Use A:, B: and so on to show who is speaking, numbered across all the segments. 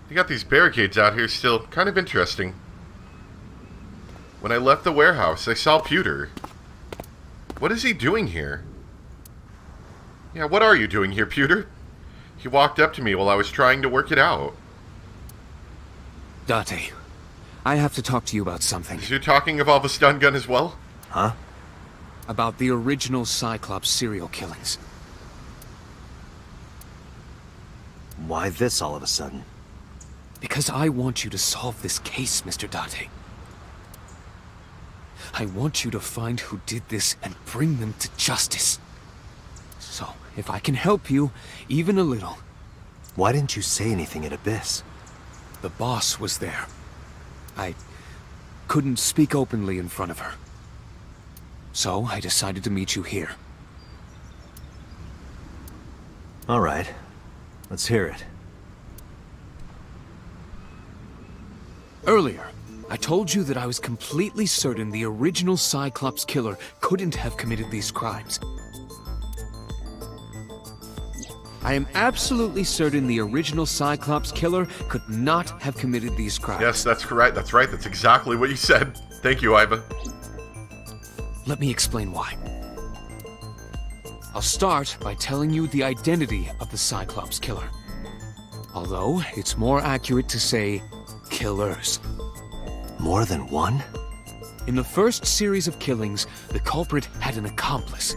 A: They got these barricades out here still. Kind of interesting. When I left the warehouse, I saw Pewter. What is he doing here? Yeah, what are you doing here, Pewter? He walked up to me while I was trying to work it out.
B: Date, I have to talk to you about something.
A: Is your talking involve a stun gun as well?
B: Huh? About the original Cyclops serial killings.
C: Why this all of a sudden?
B: Because I want you to solve this case, Mr. Date. I want you to find who did this and bring them to justice. So, if I can help you, even a little...
C: Why didn't you say anything at Abyss?
B: The boss was there. I couldn't speak openly in front of her. So, I decided to meet you here.
C: All right. Let's hear it.
B: Earlier, I told you that I was completely certain the original Cyclops killer couldn't have committed these crimes. I am absolutely certain the original Cyclops killer could not have committed these crimes.
A: Yes, that's correct. That's right. That's exactly what you said. Thank you, Iva.
B: Let me explain why. I'll start by telling you the identity of the Cyclops killer. Although, it's more accurate to say, killers.
C: More than one?
B: In the first series of killings, the culprit had an accomplice.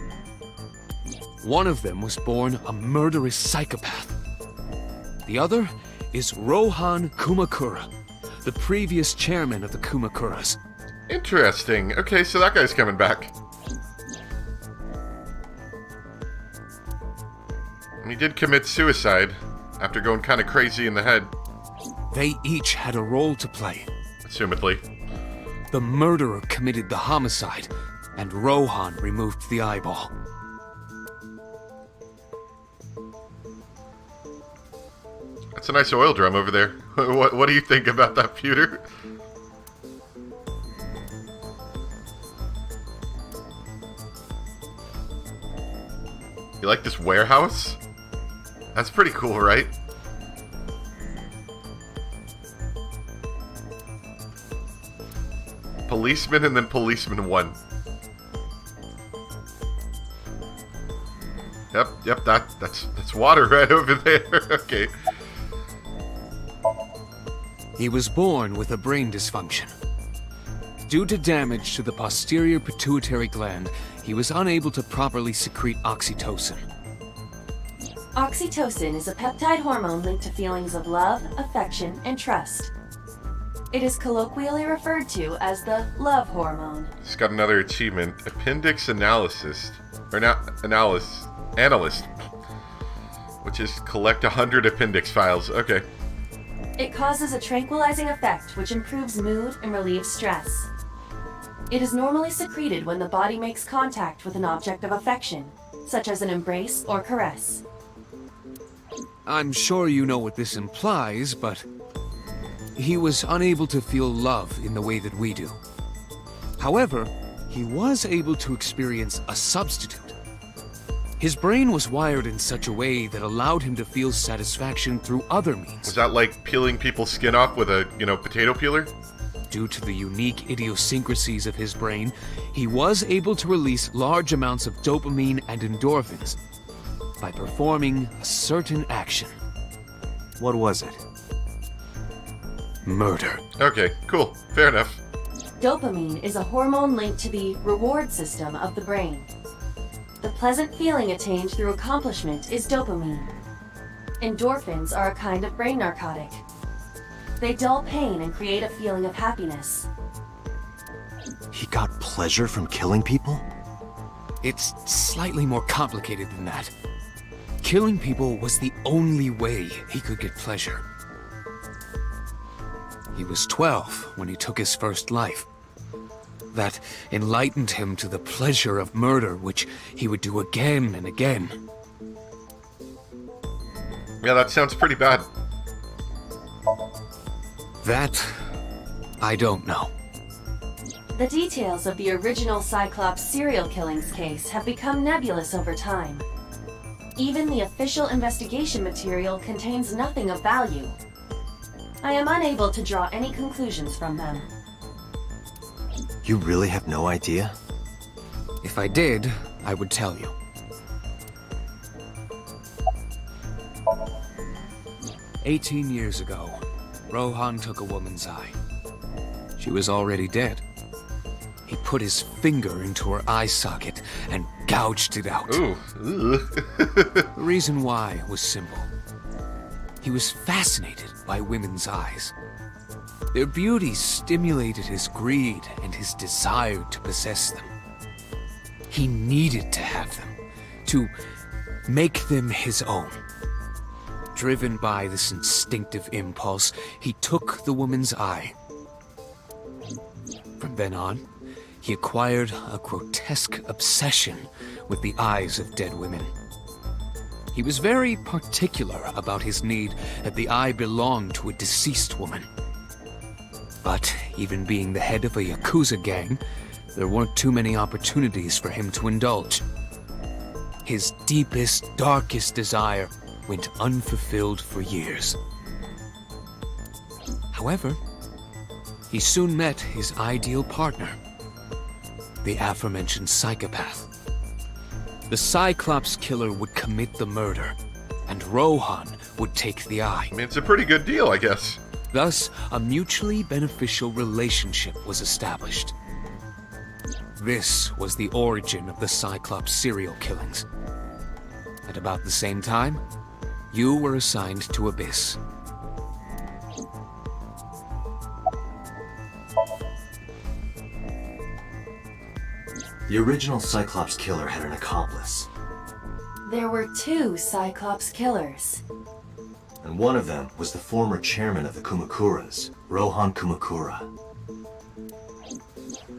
B: One of them was born a murderous psychopath. The other is Rohan Kumakura, the previous chairman of the Kumakuras.
A: Interesting. Okay, so that guy's coming back. And he did commit suicide after going kind of crazy in the head.
B: They each had a role to play.
A: Assumedly.
B: The murderer committed the homicide, and Rohan removed the eyeball.
A: That's a nice oil drum over there. What do you think about that, Pewter? You like this warehouse? That's pretty cool, right? Policeman and then Policeman 1. Yep, that's water right over there. Okay.
B: He was born with a brain dysfunction. Due to damage to the posterior pituitary gland, he was unable to properly secrete oxytocin.
D: Oxytocin is a peptide hormone linked to feelings of love, affection, and trust. It is colloquially referred to as the love hormone.
A: It's got another achievement. Appendix analyst. Analyst. Which is collect 100 appendix files. Okay.
D: It causes a tranquilizing effect which improves mood and relieves stress. It is normally secreted when the body makes contact with an object of affection, such as an embrace or caress.
B: I'm sure you know what this implies, but he was unable to feel love in the way that we do. However, he was able to experience a substitute. His brain was wired in such a way that allowed him to feel satisfaction through other means.
A: Was that like peeling people's skin off with a, potato peeler?
B: Due to the unique idiosyncrasies of his brain, he was able to release large amounts of dopamine and endorphins by performing a certain action.
C: What was it?
B: Murder.
A: Okay, cool. Fair enough.
D: Dopamine is a hormone linked to the reward system of the brain. The pleasant feeling attained through accomplishment is dopamine. Endorphins are a kind of brain narcotic. They dull pain and create a feeling of happiness.
C: He got pleasure from killing people?
B: It's slightly more complicated than that. Killing people was the only way he could get pleasure. He was 12 when he took his first life. That enlightened him to the pleasure of murder, which he would do again and again.
A: Yeah, that sounds pretty bad.
B: That, I don't know.
D: The details of the original Cyclops serial killings case have become nebulous over time. Even the official investigation material contains nothing of value. I am unable to draw any conclusions from them.
C: You really have no idea?
B: If I did, I would tell you. "18 years ago, Rohan took a woman's eye. She was already dead. He put his finger into her eye socket and gouged it out.
A: Ooh.
B: The reason why was simple. He was fascinated by women's eyes. Their beauty stimulated his greed and his desire to possess them. He needed to have them, to make them his own. Driven by this instinctive impulse, he took the woman's eye. From then on, he acquired a grotesque obsession with the eyes of dead women. He was very particular about his need that the eye belonged to a deceased woman. But even being the head of a Yakuza gang, there weren't too many opportunities for him to indulge. His deepest, darkest desire went unfulfilled for years. However, he soon met his ideal partner, the aforementioned psychopath. The Cyclops killer would commit the murder, and Rohan would take the eye.
A: I mean, it's a pretty good deal, I guess.
B: Thus, a mutually beneficial relationship was established. This was the origin of the Cyclops serial killings. At about the same time, you were assigned to Abyss.
C: The original Cyclops killer had an accomplice,
D: There were 2 Cyclops killers.
C: and one of them was the former chairman of the Kumakuras, Rohan Kumakura.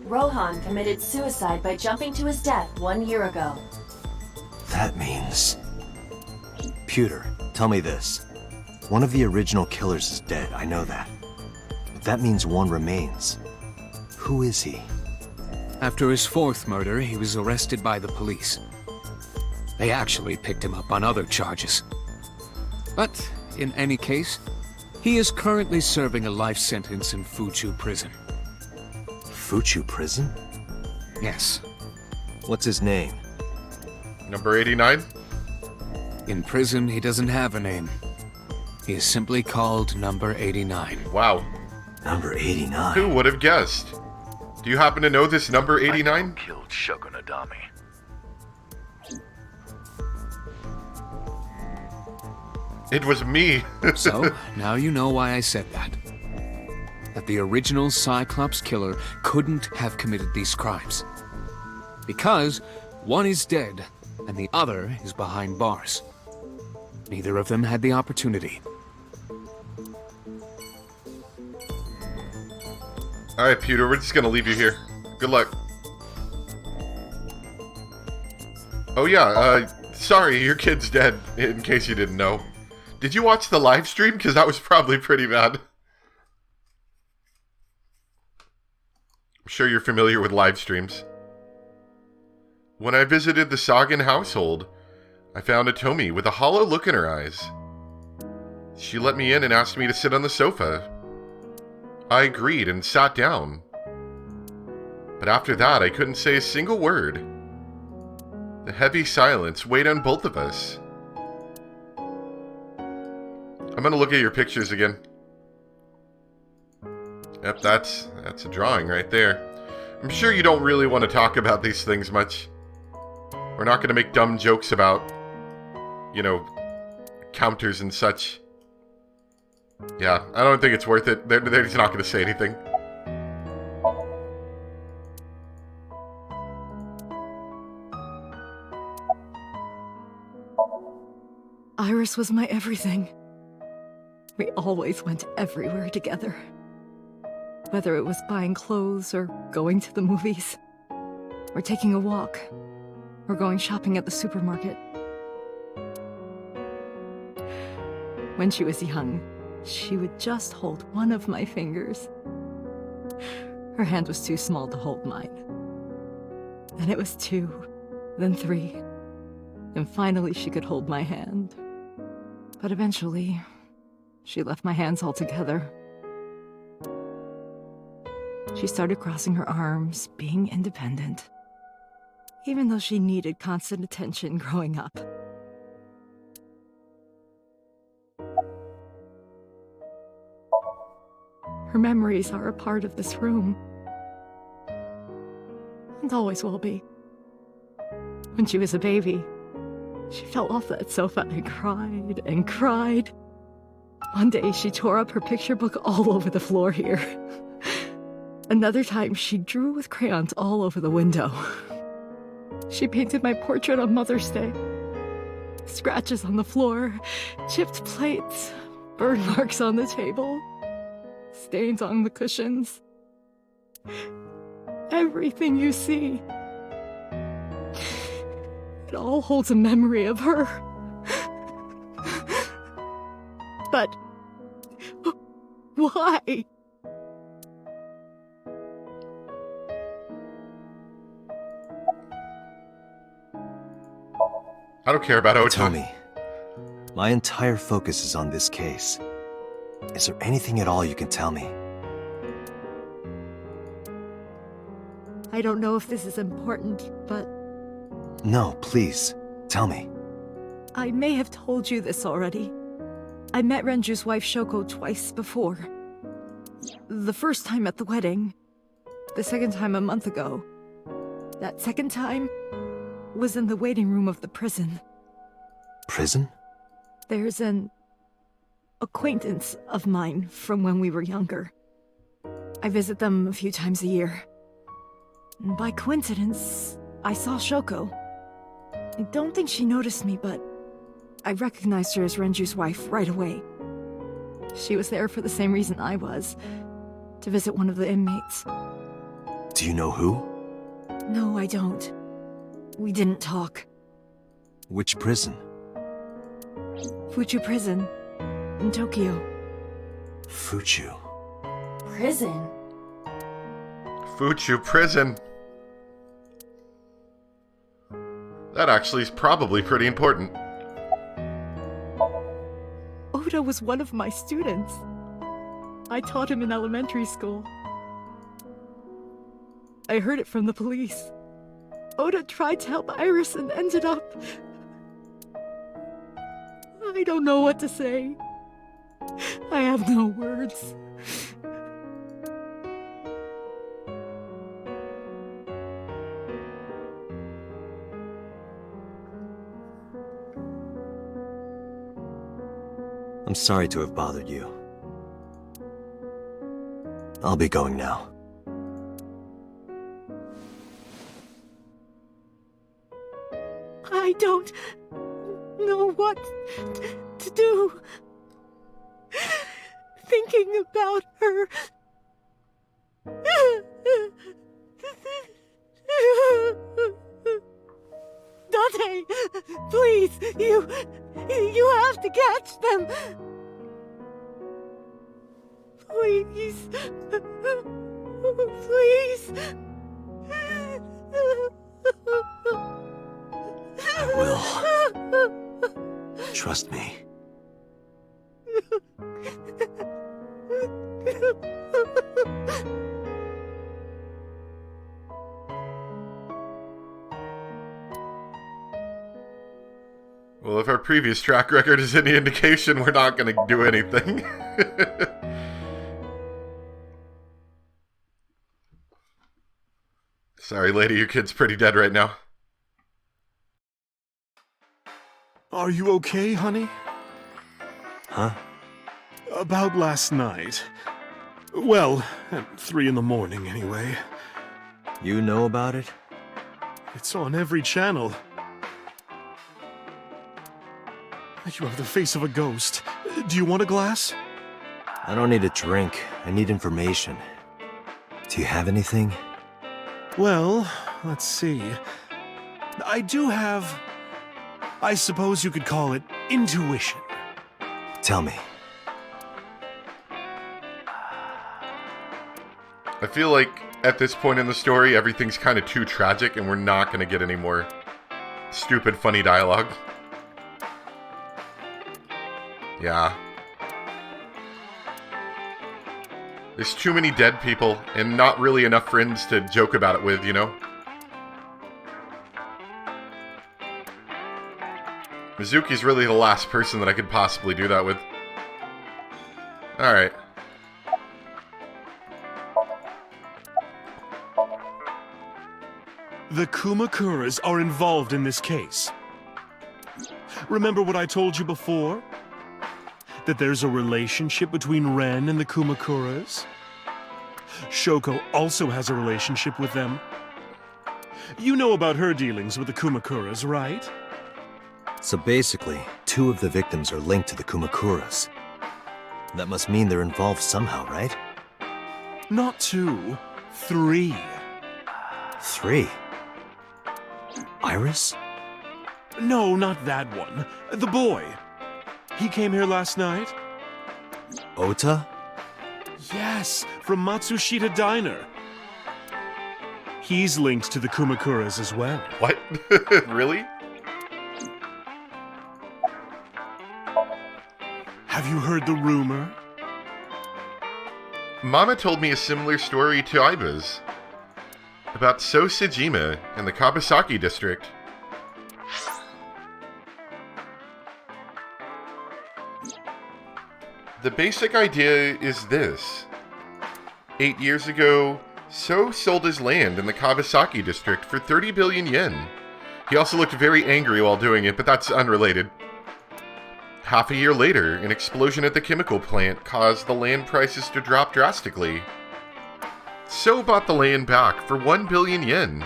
D: Rohan committed suicide by jumping to his death 1 year ago.
C: That means... Pewter, tell me this. One of the original killers is dead, I know that. But that means one remains. Who is he?
B: After his 4th murder, he was arrested by the police. They actually picked him up on other charges. But, in any case, he is currently serving a life sentence in Fuchu prison.
C: Fuchu prison?
B: Yes,
C: What's his name?
A: Number 89?
B: in prison he doesn't have a name. He is simply called Number 89.
A: Wow.
C: Number 89.
A: Who would have guessed? Do you happen to know this number 89?
E: Killed Shogun Adami.
A: It was me.
B: So, now you know why I said that. That the original Cyclops killer couldn't have committed these crimes. Because one is dead and the other is behind bars. Neither of them had the opportunity.
A: Alright, Pewter, we're just gonna leave you here. Good luck. Oh yeah, sorry, your kid's dead, in case you didn't know. Did you watch the live stream? Because that was probably pretty bad. I'm sure you're familiar with live streams. When I visited the Sagan household, I found Atomi with a hollow look in her eyes. She let me in and asked me to sit on the sofa. I agreed and sat down. But after that, I couldn't say a single word. The heavy silence weighed on both of us. I'm gonna look at your pictures again. Yep, that's a drawing right there. I'm sure you don't really want to talk about these things much. We're not gonna make dumb jokes about, you know, counters and such. Yeah, I don't think it's worth it. They're just not gonna say anything.
F: Iris was my everything. We always went everywhere together. Whether it was buying clothes, or going to the movies, or taking a walk, or going shopping at the supermarket. When she was young, she would just hold one of my fingers. Her hand was too small to hold mine. Then it was 2, then 3, and finally she could hold my hand. But eventually, she left my hands altogether. She started crossing her arms, being independent, even though she needed constant attention growing up. Her memories are a part of this room, and always will be. When she was a baby, she fell off that sofa and cried and cried. One day, she tore up her picture book all over the floor here. Another time, she drew with crayons all over the window. She painted my portrait on Mother's Day. Scratches on the floor, chipped plates, burn marks on the table, stains on the cushions. Everything you see. It all holds a memory of her. But why?
A: I don't care about Ota.
C: Tell me, my entire focus is on this case. Is there anything at all you can tell me?
F: I don't know if this is important, but
C: No, please, tell me.
F: I may have told you this already. I met Renju's wife Shoko twice before. The first time at the wedding, the second time a month ago. That second time was in the waiting room of the prison.
C: Prison?
F: There's an acquaintance of mine from when we were younger. I visit them a few times a year. And by coincidence, I saw Shoko. I don't think she noticed me, but I recognized her as Renju's wife right away. She was there for the same reason I was, to visit one of the inmates.
C: Do you know who?
F: No, I don't. We didn't talk.
C: Which prison?
F: Fuchu Prison, in Tokyo.
C: Fuchu.
D: Prison?
A: Fuchu Prison. That actually is probably pretty important.
F: Oda was one of my students. I taught him in elementary school. I heard it from the police. Oda tried to help Iris and ended up... I don't know what to say. I have no words.
C: I'm sorry to have bothered you. I'll be going now.
F: I don't know what to do. Thinking about her. Dante, please, you have to catch them. Please. Please.
C: I will. Trust me.
A: Well, if our previous track record is any indication, we're not going to do anything. Sorry, lady, your kid's pretty dead right now.
E: Are you okay, honey?
C: Huh?
E: About last night. Well, at 3 in the morning, anyway.
C: You know about it?
E: It's on every channel. You have the face of a ghost. Do you want a glass?
C: I don't need a drink. I need information. Do you have anything?
E: Well, let's see. I do have... I suppose you could call it intuition.
C: Tell me.
A: I feel like at this point in the story, everything's kind of too tragic and we're not going to get any more stupid, funny dialogue. Yeah. There's too many dead people and not really enough friends to joke about it with, you know? Mizuki's really the last person that I could possibly do that with. Alright.
E: The Kumakuras are involved in this case. Remember what I told you before? That there's a relationship between Ren and the Kumakuras? Shoko also has a relationship with them. You know about her dealings with the Kumakuras, right?
C: So basically, 2 of the victims are linked to the Kumakuras. That must mean they're involved somehow, right?
E: Not 2, 3.
C: 3? Iris?
E: No, not that one. The boy. He came here last night?
C: Ota?
E: Yes, from Matsushita Diner. He's linked to the Kumakuras as well.
A: What? Really?
E: Have you heard the rumor?
A: Mama told me a similar story to Aiba's. About So Sejima in the Kabasaki district. The basic idea is this. 8 years ago, So sold his land in the Kabasaki district for 30 billion yen. He also looked very angry while doing it, but that's unrelated. Half a year later, an explosion at the chemical plant caused the land prices to drop drastically. So bought the land back for 1 billion yen.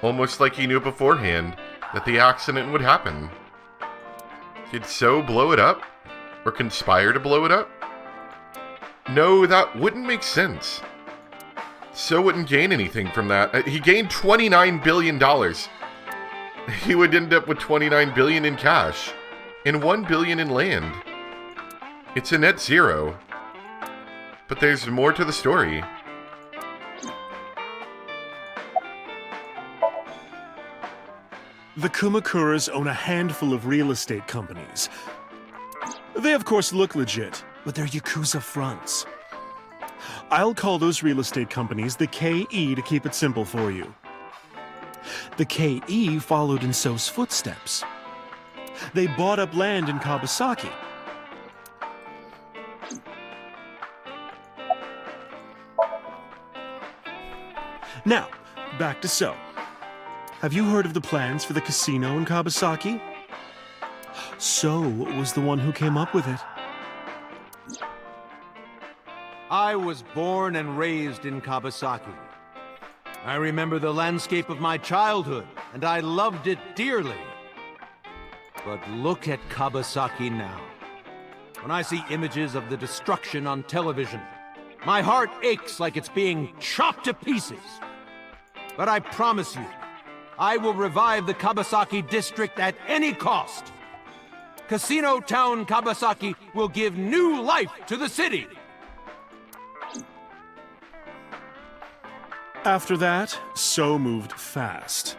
A: Almost like he knew beforehand that the accident would happen. Did So blow it up? Or conspire to blow it up? No, that wouldn't make sense. So wouldn't gain anything from that. He gained $29 billion. He would end up with 29 billion in cash. And 1 billion in land. It's a net zero. But there's more to the story.
E: The Kumakuras own a handful of real estate companies. They of course look legit, but they're Yakuza fronts. I'll call those real estate companies the KE to keep it simple for you. The KE followed in So's footsteps. They bought up land in Kabasaki. Now, back to So. Have you heard of the plans for the casino in Kabasaki? So was the one who came up with it.
G: I was born and raised in Kabasaki. I remember the landscape of my childhood, and I loved it dearly. But look at Kabasaki now. When I see images of the destruction on television, my heart aches like it's being chopped to pieces. But I promise you, I will revive the Kabasaki district at any cost. Casino Town Kabasaki will give new life to the city.
E: After that, So moved fast.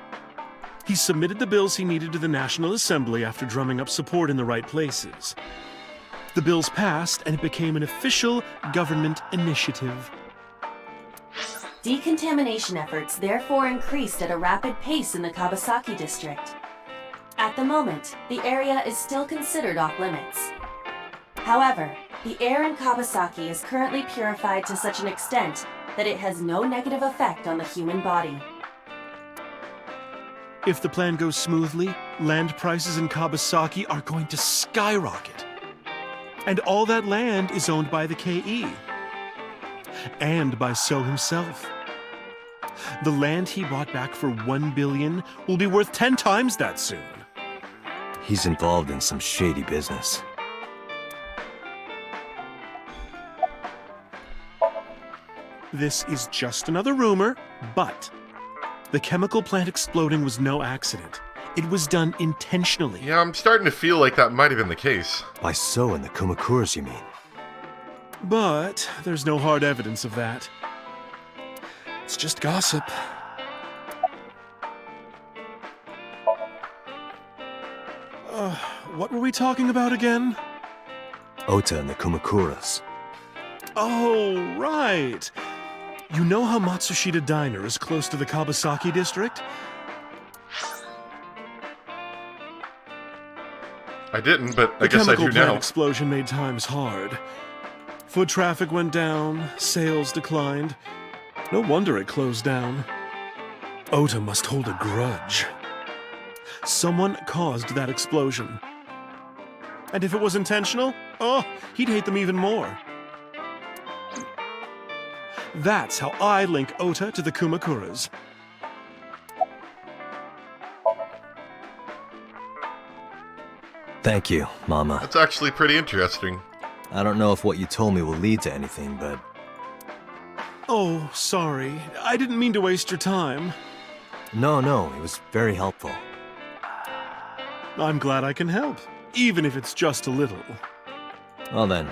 E: He submitted the bills he needed to the National Assembly after drumming up support in the right places. The bills passed, and it became an official government initiative.
D: Decontamination efforts therefore increased at a rapid pace in the Kabasaki district. At the moment, the area is still considered off-limits. However, the air in Kabasaki is currently purified to such an extent that it has no negative effect on the human body.
E: If the plan goes smoothly, land prices in Kabasaki are going to skyrocket. And all that land is owned by the KE. And by So himself. The land he bought back for 1 billion will be worth 10 times that soon.
C: He's involved in some shady business.
E: This is just another rumor, but the chemical plant exploding was no accident. It was done intentionally.
A: Yeah, I'm starting to feel like that might have been the case.
C: By So and the Kumakuras, you mean?
E: But there's no hard evidence of that. It's just gossip. What were we talking about again?
C: Ota and the Kumakuras.
E: Oh, right. You know how Matsushita Diner is close to the Kabasaki district?
A: I didn't, but I
E: The
A: guess I
E: chemical
A: do
E: plant
A: now.
E: explosion made times hard. Foot traffic went down, sales declined. No wonder it closed down. Ota must hold a grudge. Someone caused that explosion. And if it was intentional, oh, he'd hate them even more. That's how I link Ota to the Kumakuras.
C: Thank you, Mama.
A: That's actually pretty interesting.
C: I don't know if what you told me will lead to anything, but
E: Oh, sorry. I didn't mean to waste your time.
C: no, it was very helpful.
E: I'm glad I can help, even if it's just a little.
C: Well then,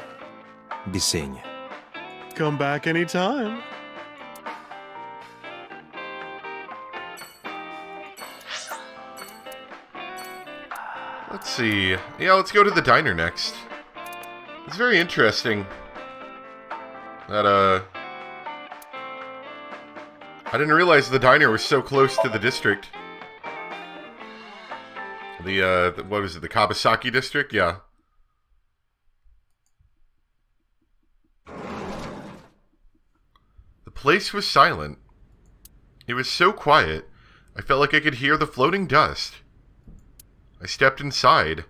C: be seeing you.
E: Come back anytime.
A: Let's see. Yeah, let's go to the diner next. It's very interesting that, I didn't realize the diner was so close to the district. What was it, the Kabasaki district? Yeah. The place was silent. It was so quiet, I felt like I could hear the floating dust. I stepped inside.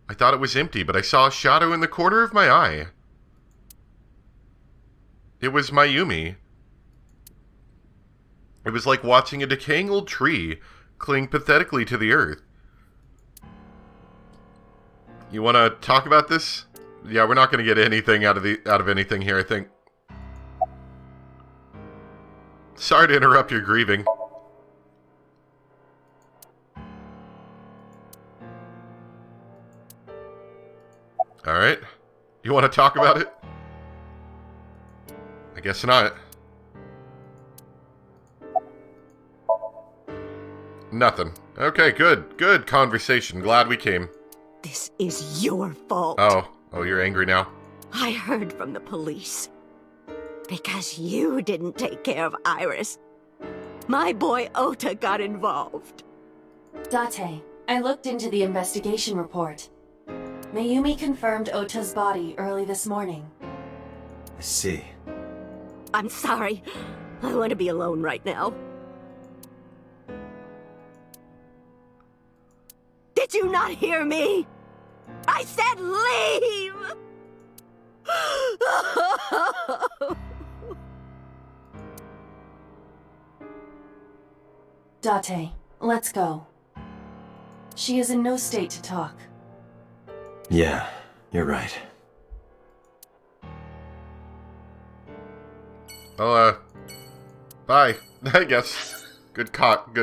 A: I thought it was empty, but I saw a shadow in the corner of my eye. It was Mayumi. It was like watching a decaying old tree cling pathetically to the earth. You want to talk about this? Yeah, we're not going to get anything out of anything here, I think. Sorry to interrupt your grieving. Alright. You want to talk about it? I guess not. Nothing. Okay, good. Good conversation. Glad we came.
H: This is your fault.
A: Oh, you're angry now?
H: I heard from the police. Because you didn't take care of Iris. My boy Ota got involved.
D: Date, I looked into the investigation report. Mayumi confirmed Ota's body early this morning.
C: I see.
H: I'm sorry. I want to be alone right now. Did you not hear me? I said leave!
D: Date, let's go. She is in no state to talk.
C: Yeah, you're right.
A: Well, bye, I guess. Good talk.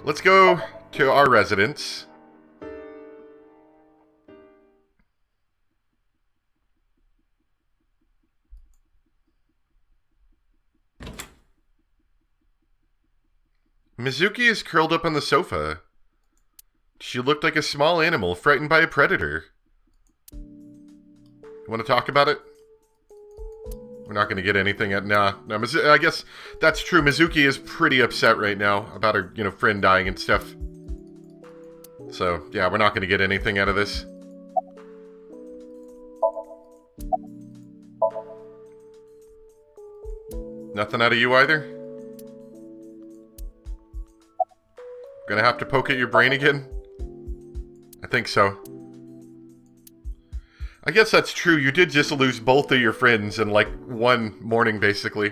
A: Let's go to our residence. Mizuki is curled up on the sofa. She looked like a small animal frightened by a predator. You want to talk about it? We're not going to get anything at... Nah, I guess that's true. Mizuki is pretty upset right now about her, friend dying and stuff. So, yeah, we're not going to get anything out of this. Nothing out of you either? Gonna have to poke at your brain again? I think so. I guess that's true. You did just lose both of your friends in like one morning, basically.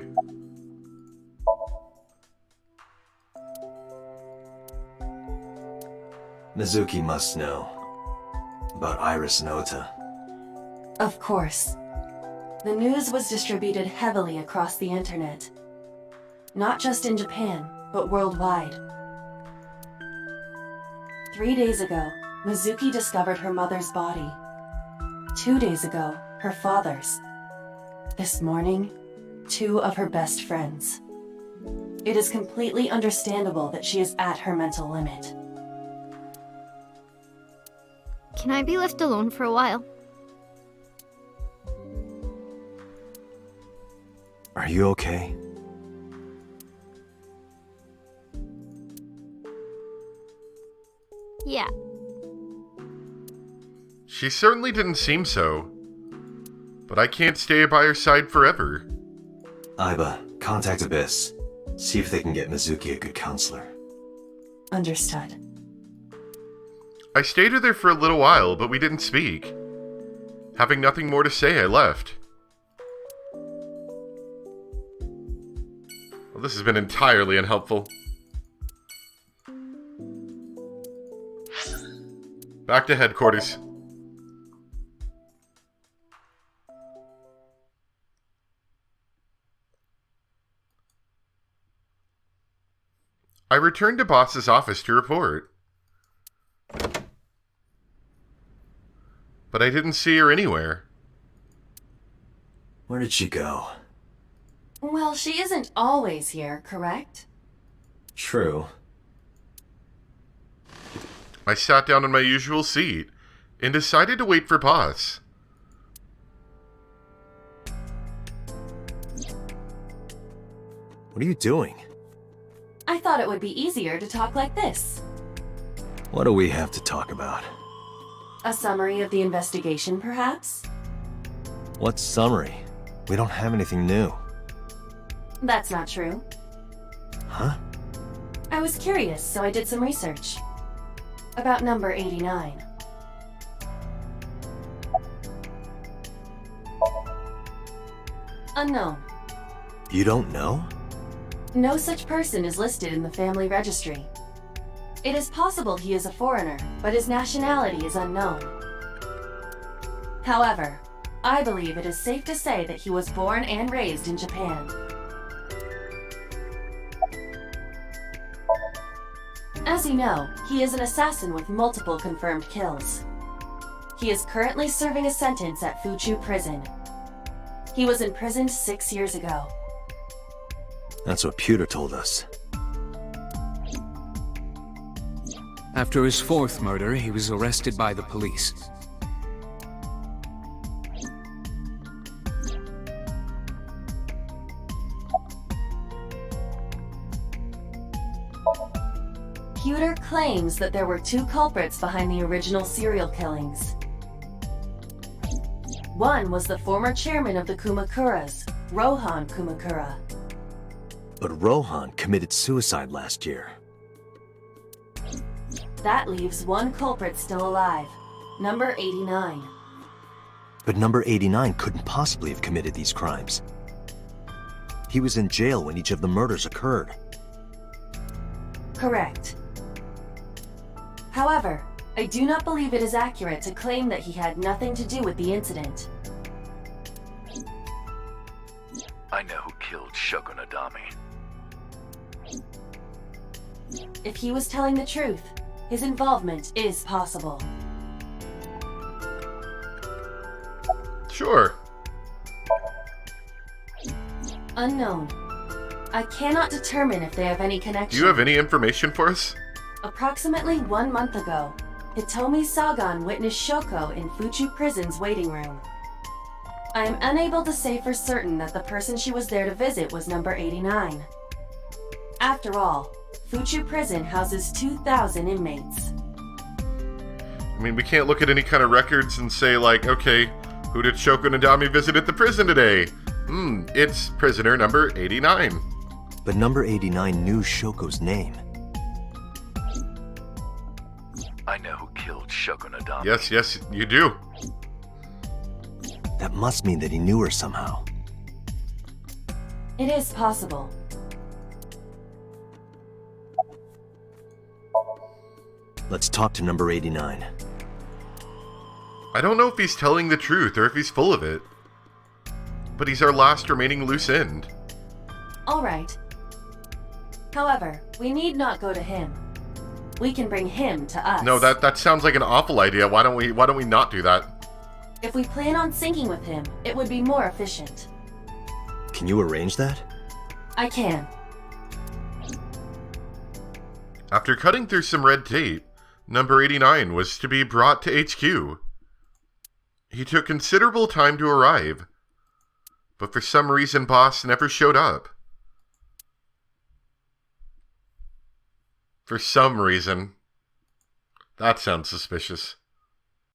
C: Mizuki must know about Iris and Ota.
D: Of course. The news was distributed heavily across the internet. Not just in Japan, but worldwide. 3 days ago, Mizuki discovered her mother's body. 2 days ago, her father's. This morning, 2 of her best friends. It is completely understandable that she is at her mental limit.
I: Can I be left alone for a while?
C: Are you okay?
H: Yeah.
A: She certainly didn't seem so. But I can't stay by her side forever.
C: Aiba, contact Abyss. See if they can get Mizuki a good counselor.
D: Understood.
A: I stayed with her for a little while, but we didn't speak. Having nothing more to say, I left. Well, this has been entirely unhelpful. Back to headquarters. I returned to Boss's office to report. But I didn't see her anywhere.
C: Where did she go?
D: Well, she isn't always here, correct?
C: True.
A: I sat down in my usual seat and decided to wait for Boss.
C: What are you doing?
D: I thought it would be easier to talk like this.
C: What do we have to talk about?
D: A summary of the investigation, perhaps?
C: What summary? We don't have anything new.
D: That's not true.
C: Huh?
D: I was curious, so I did some research. About number 89. Unknown.
C: You don't know?
D: No such person is listed in the family registry. It is possible he is a foreigner, but his nationality is unknown. However, I believe it is safe to say that he was born and raised in Japan. As you know, he is an assassin with multiple confirmed kills. He is currently serving a sentence at Fuchu Prison. He was imprisoned 6 years ago.
C: That's what Pewter told us.
B: After his fourth murder, he was arrested by the police.
D: Pewter claims that there were two culprits behind the original serial killings. One was the former chairman of the Kumakuras, Rohan Kumakura.
C: But Rohan committed suicide last year.
D: That leaves one culprit still alive, number 89.
C: But number 89 couldn't possibly have committed these crimes. He was in jail when each of the murders occurred.
D: Correct. However, I do not believe it is accurate to claim that he had nothing to do with the incident.
I: I know who killed Shogun Adami.
D: If he was telling the truth, his involvement is possible.
A: Sure.
D: Unknown. I cannot determine if they have any connection.
A: Do you have any information for us?
D: Approximately 1 month ago, Hitomi Sagan witnessed Shoko in Fuchu Prison's waiting room. I am unable to say for certain that the person she was there to visit was number 89. After all, Fuchu Prison houses 2,000 inmates.
A: I mean, we can't look at any kind of records and say, like, okay, who did Shogun Adami visit at the prison today? It's prisoner number 89.
C: But number 89 knew Shoko's name.
I: I know who killed Shogun Adami.
A: Yes, you do.
C: That must mean that he knew her somehow.
D: It is possible.
C: Let's talk to number 89.
A: I don't know if he's telling the truth or if he's full of it. But he's our last remaining loose end.
D: All right. However, we need not go to him. We can bring him to us.
A: No, that sounds like an awful idea. Why don't we not do that?
D: If we plan on syncing with him, it would be more efficient.
C: Can you arrange that?
D: I can.
A: After cutting through some red tape, number 89 was to be brought to HQ. He took considerable time to arrive, But for some reason, boss never showed up. For some reason. That sounds suspicious.